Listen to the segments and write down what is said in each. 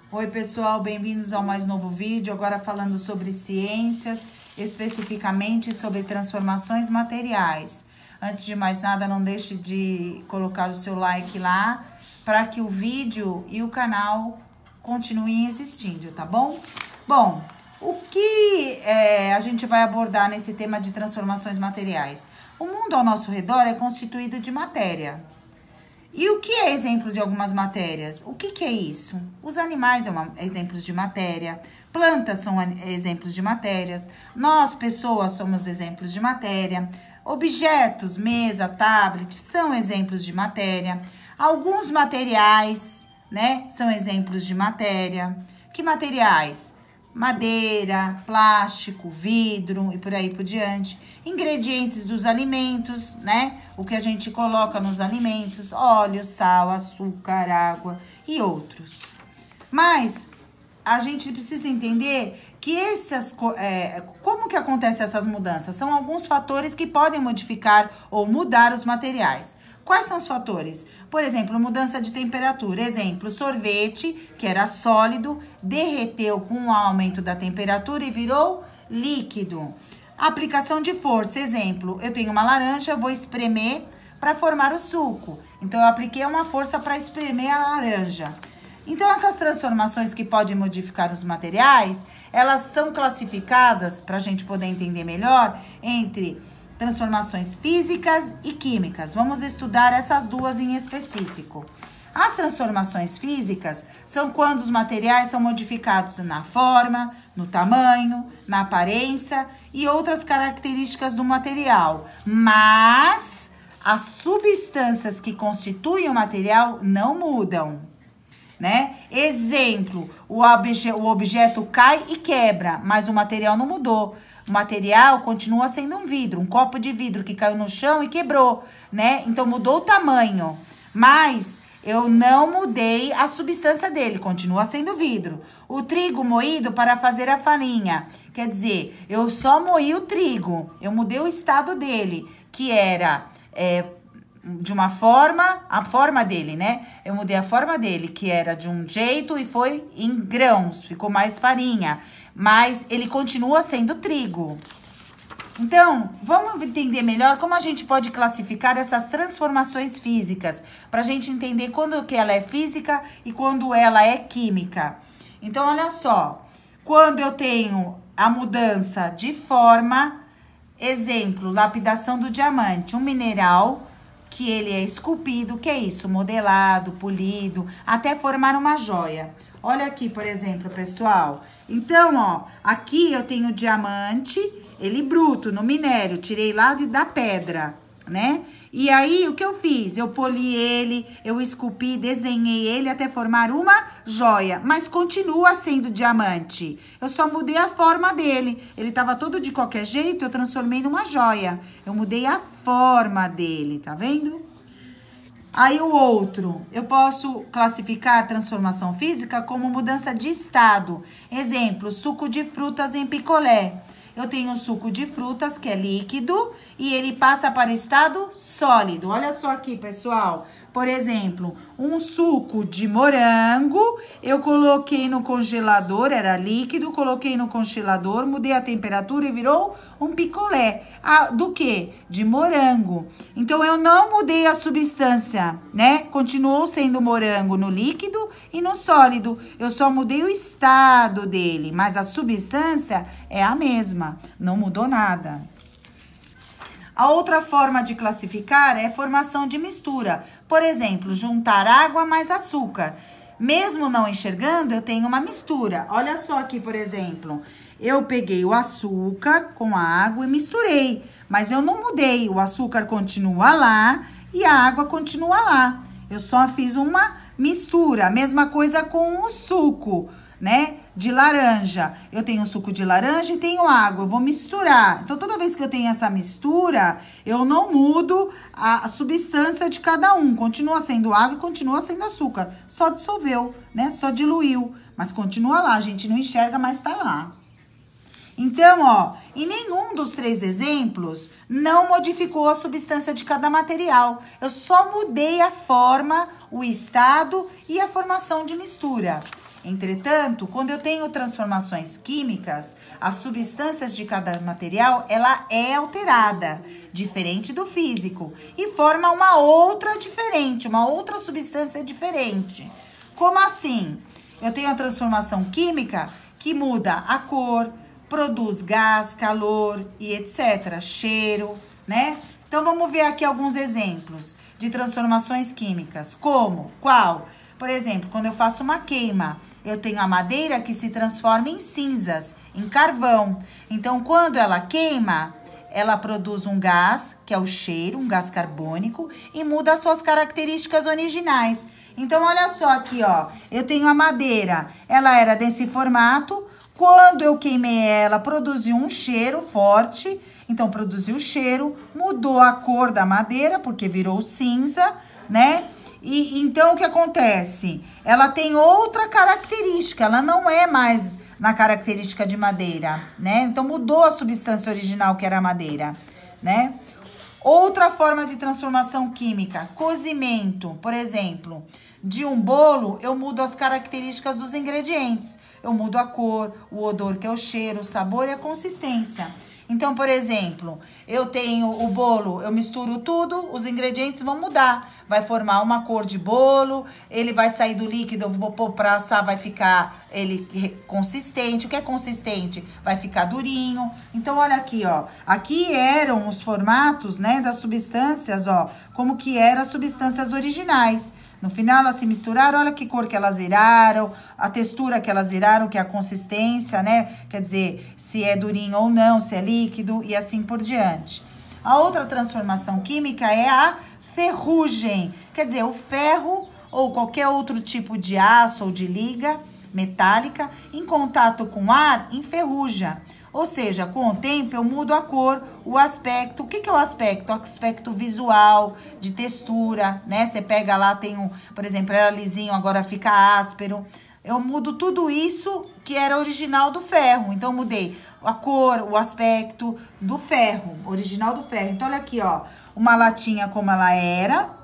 Oi, pessoal, bem-vindos ao mais novo vídeo, agora falando sobre ciências, especificamente sobre transformações materiais. Antes de mais nada, não deixe de colocar o seu like lá, para que o vídeo e o canal continuem existindo, tá bom? Bom, o que a gente vai abordar nesse tema de transformações materiais? O mundo ao nosso redor é constituído de matéria. E o que é exemplo de algumas matérias? O que é isso? Os animais são exemplos de matéria, plantas são exemplos de matérias, nós, pessoas, somos exemplos de matéria, objetos, mesa, tablet, são exemplos de matéria, alguns materiais, né, são exemplos de matéria. Que materiais? Madeira, plástico, vidro e por aí por diante. Ingredientes dos alimentos, né? O que a gente coloca nos alimentos, óleo, sal, açúcar, água e outros. Mas a gente precisa entender que como que acontecem essas mudanças? São alguns fatores que podem modificar ou mudar os materiais. Quais são os fatores? Por exemplo, mudança de temperatura. Exemplo, sorvete, que era sólido, derreteu com o aumento da temperatura e virou líquido. Aplicação de força. Exemplo, eu tenho uma laranja, vou espremer para formar o suco. Então, eu apliquei uma força para espremer a laranja. Então, essas transformações que podem modificar os materiais, elas são classificadas, para a gente poder entender melhor, entre transformações físicas e químicas. Vamos estudar essas duas em específico. As transformações físicas são quando os materiais são modificados na forma, no tamanho, na aparência e outras características do material, mas as substâncias que constituem o material não mudam, né? Exemplo, o objeto cai e quebra, mas o material não mudou. O material continua sendo um vidro, um copo de vidro que caiu no chão e quebrou, né? Então, mudou o tamanho, mas eu não mudei a substância dele, continua sendo vidro. O trigo moído para fazer a farinha, quer dizer, eu só moí o trigo, eu mudei o estado dele, que era de uma forma, a forma dele, né? Eu mudei a forma dele, que era de um jeito e foi em grãos, ficou mais farinha. Mas ele continua sendo trigo. Então, vamos entender melhor como a gente pode classificar essas transformações físicas, para a gente entender quando que ela é física e quando ela é química. Então, olha só, quando eu tenho a mudança de forma, exemplo, lapidação do diamante, um mineral que ele é esculpido, que é isso? Modelado, polido, até formar uma joia. Olha aqui, por exemplo, pessoal. Então, ó, aqui eu tenho diamante, ele bruto, no minério, tirei lá da pedra, né? E aí, o que eu fiz? Eu poli ele, eu esculpi, desenhei ele até formar uma joia, mas continua sendo diamante. Eu só mudei a forma dele. Ele tava todo de qualquer jeito, eu transformei numa joia. Eu mudei a forma dele, tá vendo? Aí o outro, eu posso classificar a transformação física como mudança de estado. Exemplo, suco de frutas em picolé. Eu tenho um suco de frutas que é líquido e ele passa para o estado sólido. Olha só aqui, pessoal. Por exemplo, um suco de morango, eu coloquei no congelador, era líquido, coloquei no congelador, mudei a temperatura e virou um picolé. Do quê? De morango. Então, eu não mudei a substância, né? Continuou sendo morango no líquido e no sólido. Eu só mudei o estado dele, mas a substância é a mesma, não mudou nada. A outra forma de classificar é formação de mistura. Por exemplo, juntar água mais açúcar. Mesmo não enxergando, eu tenho uma mistura. Olha só aqui, por exemplo. Eu peguei o açúcar com a água e misturei. Mas eu não mudei. O açúcar continua lá e a água continua lá. Eu só fiz uma mistura. Mesma coisa com o suco, né? De laranja. Eu tenho suco de laranja e tenho água. Eu vou misturar. Então, toda vez que eu tenho essa mistura, eu não mudo a substância de cada um. Continua sendo água e continua sendo açúcar. Só dissolveu, né? Só diluiu. Mas continua lá. A gente não enxerga, mas tá lá. Então, ó, em nenhum dos três exemplos não modificou a substância de cada material. Eu só mudei a forma, o estado e a formação de mistura. Entretanto, quando eu tenho transformações químicas, as substâncias de cada material, ela é alterada, diferente do físico, e forma uma outra diferente, uma outra substância diferente. Como assim? Eu tenho a transformação química que muda a cor, produz gás, calor e etc. Cheiro, né? Então, vamos ver aqui alguns exemplos de transformações químicas. Como? Qual? Por exemplo, quando eu faço uma queima, eu tenho a madeira que se transforma em cinzas, em carvão. Então, quando ela queima, ela produz um gás, que é o cheiro, um gás carbônico, e muda as suas características originais. Então, olha só aqui, ó. Eu tenho a madeira, ela era desse formato. Quando eu queimei ela, produziu um cheiro forte. Então, produziu cheiro, mudou a cor da madeira, porque virou cinza, né? E então, o que acontece? Ela tem outra característica, ela não é mais na característica de madeira, né? Então, mudou a substância original, que era a madeira, né? Outra forma de transformação química, cozimento, por exemplo, de um bolo, eu mudo as características dos ingredientes. Eu mudo a cor, o odor, que é o cheiro, o sabor e a consistência. Então, por exemplo, eu tenho o bolo, eu misturo tudo, os ingredientes vão mudar. Vai formar uma cor de bolo, ele vai sair do líquido, eu vou pôr pra assar, vai ficar ele consistente. O que é consistente? Vai ficar durinho. Então, olha aqui, ó. Aqui eram os formatos, né, das substâncias, ó. Como que eram as substâncias originais. No final, elas se misturaram, olha que cor que elas viraram, a textura que elas viraram, que é a consistência, né? Quer dizer, se é durinho ou não, se é líquido e assim por diante. A outra transformação química é a ferrugem. Quer dizer, o ferro ou qualquer outro tipo de aço ou de liga metálica em contato com ar enferruja. Ou seja, com o tempo eu mudo a cor, o aspecto. O que é o aspecto? O aspecto visual, de textura, né? Você pega lá, tem um, por exemplo, era lisinho, agora fica áspero. Eu mudo tudo isso que era original do ferro. Então, eu mudei a cor, o aspecto do ferro, original do ferro. Então, olha aqui, ó, uma latinha como ela era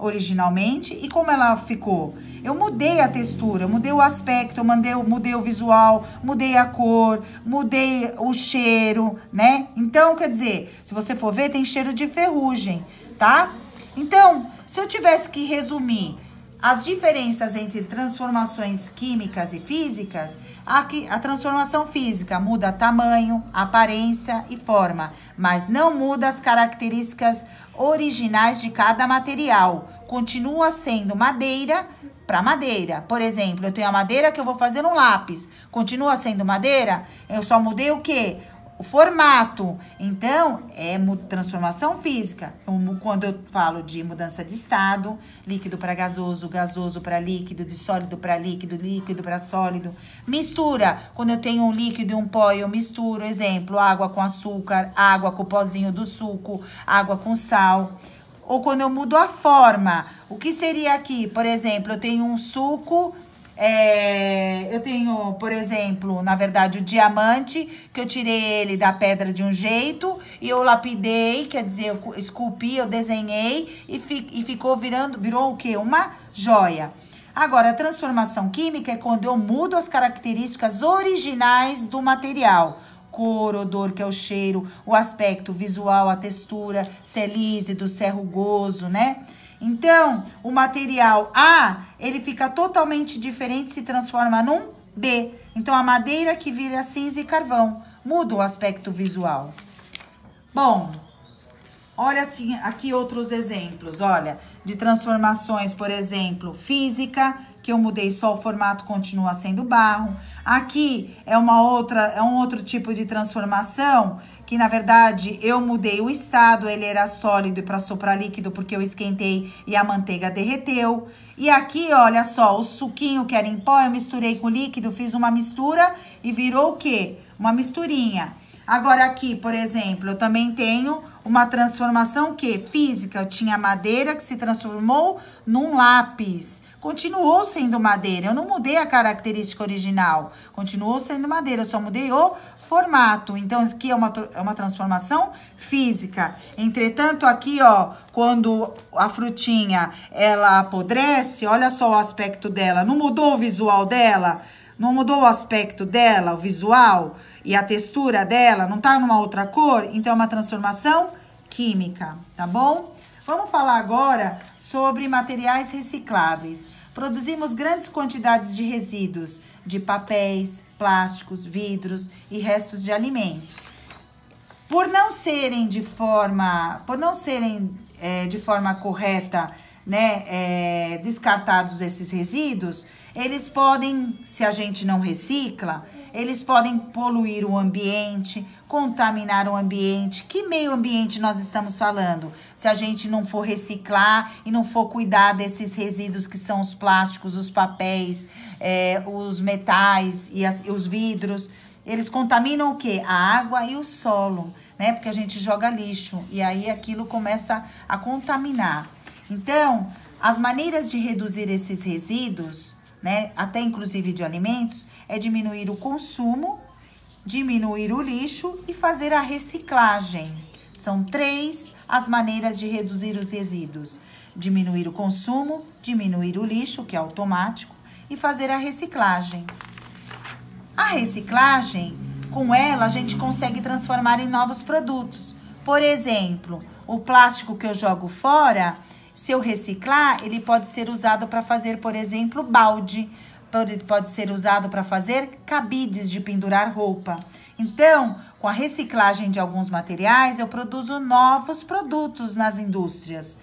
originalmente e como ela ficou. Eu mudei a textura, mudei o aspecto, mudei o visual, mudei a cor, mudei o cheiro, né? Então, quer dizer, se você for ver, tem cheiro de ferrugem, tá? Então, se eu tivesse que resumir as diferenças entre transformações químicas e físicas, a transformação física muda tamanho, aparência e forma, mas não muda as características originais de cada material. Continua sendo madeira para madeira. Por exemplo, eu tenho a madeira que eu vou fazer um lápis. Continua sendo madeira? Eu só mudei o quê? O formato. Então, é transformação física. Quando eu falo de mudança de estado, líquido para gasoso, gasoso para líquido, de sólido para líquido, líquido para sólido. Mistura. Quando eu tenho um líquido e um pó, eu misturo. Exemplo, água com açúcar, água com o pozinho do suco, água com sal. Ou quando eu mudo a forma. O que seria aqui? Por exemplo, eu tenho um suco... eu tenho, por exemplo, na verdade, o diamante, que eu tirei ele da pedra de um jeito e eu lapidei, quer dizer, eu esculpi, eu desenhei e virou o quê? Uma joia. Agora, a transformação química é quando eu mudo as características originais do material. Cor, odor, que é o cheiro, o aspecto visual, a textura, se é líquido, se é rugoso, né? Então, o material A, ele fica totalmente diferente, se transforma num B. Então, a madeira que vira cinza e carvão, muda o aspecto visual. Bom, olha assim, aqui outros exemplos, olha, de transformações, por exemplo, física, que eu mudei só o formato, continua sendo barro. Aqui é um outro tipo de transformação, que na verdade eu mudei o estado, ele era sólido e passou para líquido porque eu esquentei e a manteiga derreteu. E aqui, olha só, o suquinho que era em pó, eu misturei com líquido, fiz uma mistura e virou o quê? Uma misturinha. Agora aqui, por exemplo, eu também tenho uma transformação que física, eu tinha madeira que se transformou num lápis. continuou sendo madeira. Eu não mudei a característica original, continuou sendo madeira, eu só mudei o formato. Então, isso aqui é uma transformação física. Entretanto, aqui, ó, quando a frutinha, ela apodrece, olha só o aspecto dela. Não mudou o visual dela? Não mudou o aspecto dela, o visual e a textura dela? Não tá numa outra cor? Então, é uma transformação química, tá bom? Vamos falar agora sobre materiais recicláveis. Produzimos grandes quantidades de resíduos de papéis, plásticos, vidros e restos de alimentos. Por não serem de forma correta, né, descartados esses resíduos, eles podem, se a gente não recicla, eles podem poluir o ambiente, contaminar o ambiente. Que meio ambiente nós estamos falando? Se a gente não for reciclar e não for cuidar desses resíduos que são os plásticos, os papéis, os metais e os vidros, eles contaminam o quê? A água e o solo, né? Porque a gente joga lixo e aí aquilo começa a contaminar. Então, as maneiras de reduzir esses resíduos, né, até inclusive de alimentos, é diminuir o consumo, diminuir o lixo e fazer a reciclagem. São 3 as maneiras de reduzir os resíduos: diminuir o consumo, diminuir o lixo, que é automático, e fazer a reciclagem. A reciclagem, com ela, a gente consegue transformar em novos produtos. Por exemplo, o plástico que eu jogo fora, se eu reciclar, ele pode ser usado para fazer, por exemplo, balde. Pode ser usado para fazer cabides de pendurar roupa. Então, com a reciclagem de alguns materiais, eu produzo novos produtos nas indústrias.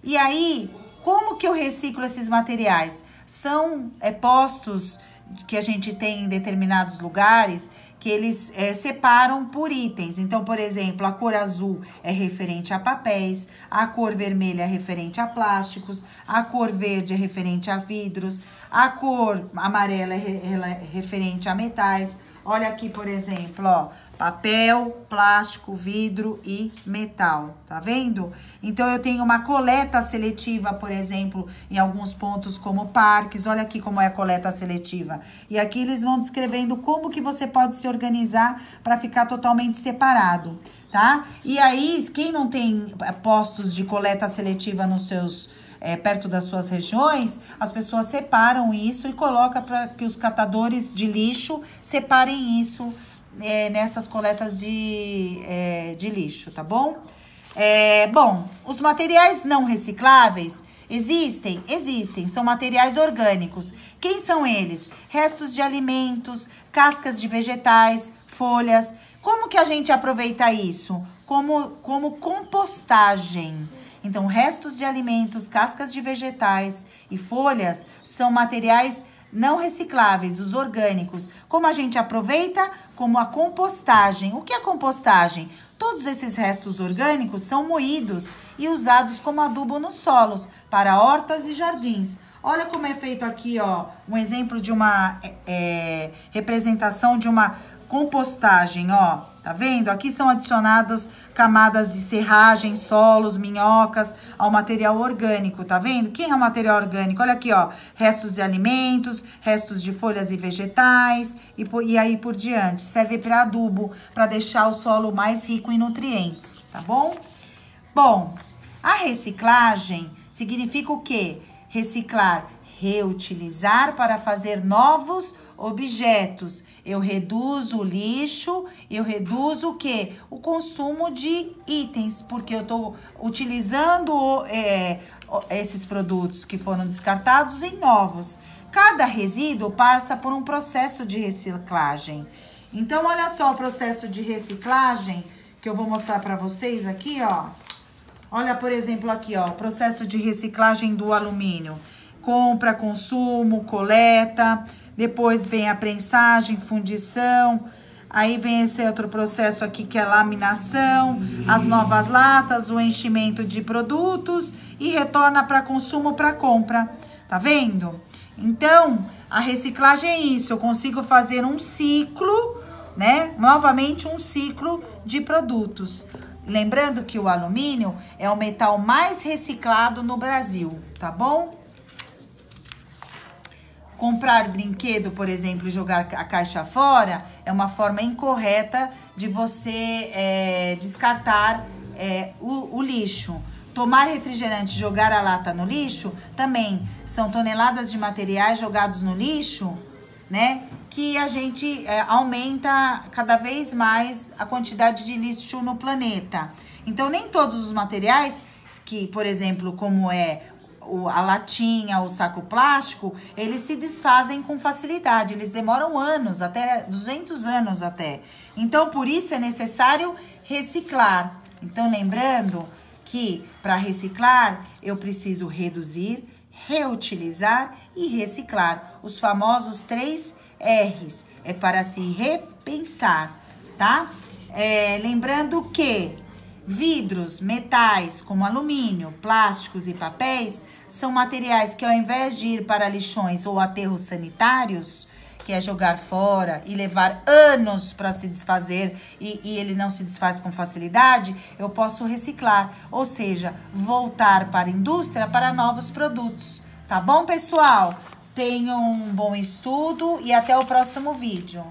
E aí, como que eu reciclo esses materiais? São postos que a gente tem em determinados lugares que eles separam por itens. Então, por exemplo, a cor azul é referente a papéis, a cor vermelha é referente a plásticos, a cor verde é referente a vidros, a cor amarela é referente a metais. Olha aqui, por exemplo, ó, papel, plástico, vidro e metal, tá vendo? Então, eu tenho uma coleta seletiva, por exemplo, em alguns pontos como parques. Olha aqui como é a coleta seletiva. E aqui eles vão descrevendo como que você pode se organizar para ficar totalmente separado, tá? E aí, quem não tem postos de coleta seletiva nos seus perto das suas regiões, as pessoas separam isso e colocam para que os catadores de lixo separem isso nessas coletas de lixo, tá bom? Bom, os materiais não recicláveis existem, são materiais orgânicos. Quem são eles? Restos de alimentos, cascas de vegetais, folhas. Como que a gente aproveita isso? Como compostagem. Então, restos de alimentos, cascas de vegetais e folhas são materiais não recicláveis, os orgânicos. Como a gente aproveita? Como a compostagem. O que é compostagem? Todos esses restos orgânicos são moídos e usados como adubo nos solos, para hortas e jardins. Olha como é feito aqui, ó, um exemplo de uma representação de uma compostagem, ó. Tá vendo? Aqui são adicionadas camadas de serragem, solos, minhocas ao material orgânico, tá vendo? Quem é o material orgânico? Olha aqui, ó, restos de alimentos, restos de folhas e vegetais e aí por diante. Serve para adubo, para deixar o solo mais rico em nutrientes, tá bom? Bom, a reciclagem significa o quê? Reciclar, reutilizar para fazer novos objetos. Eu reduzo o lixo, eu reduzo o quê? O consumo de itens, porque eu estou utilizando esses produtos que foram descartados em novos. Cada resíduo passa por um processo de reciclagem. Então, olha só o processo de reciclagem que eu vou mostrar para vocês aqui, ó. Olha, por exemplo, aqui, ó, o processo de reciclagem do alumínio. Compra, consumo, coleta, depois vem a prensagem, fundição, aí vem esse outro processo aqui que é a laminação, as novas latas, o enchimento de produtos e retorna para consumo, para compra, tá vendo? Então, a reciclagem é isso, eu consigo fazer um ciclo, né? Novamente um ciclo de produtos. Lembrando que o alumínio é o metal mais reciclado no Brasil, tá bom? Comprar brinquedo, por exemplo, e jogar a caixa fora é uma forma incorreta de você descartar o lixo. Tomar refrigerante e jogar a lata no lixo também são toneladas de materiais jogados no lixo, né? Que a gente aumenta cada vez mais a quantidade de lixo no planeta. Então, nem todos os materiais que, por exemplo, como a latinha, o saco plástico, eles se desfazem com facilidade. Eles demoram anos, até 200 anos até. Então, por isso é necessário reciclar. Então, lembrando que para reciclar, eu preciso reduzir, reutilizar e reciclar. Os famosos 3 R's. É para se repensar, tá? Lembrando que vidros, metais como alumínio, plásticos e papéis são materiais que, ao invés de ir para lixões ou aterros sanitários, que é jogar fora e levar anos para se desfazer e ele não se desfaz com facilidade, eu posso reciclar, ou seja, voltar para a indústria para novos produtos. Tá bom, pessoal? Tenham um bom estudo e até o próximo vídeo.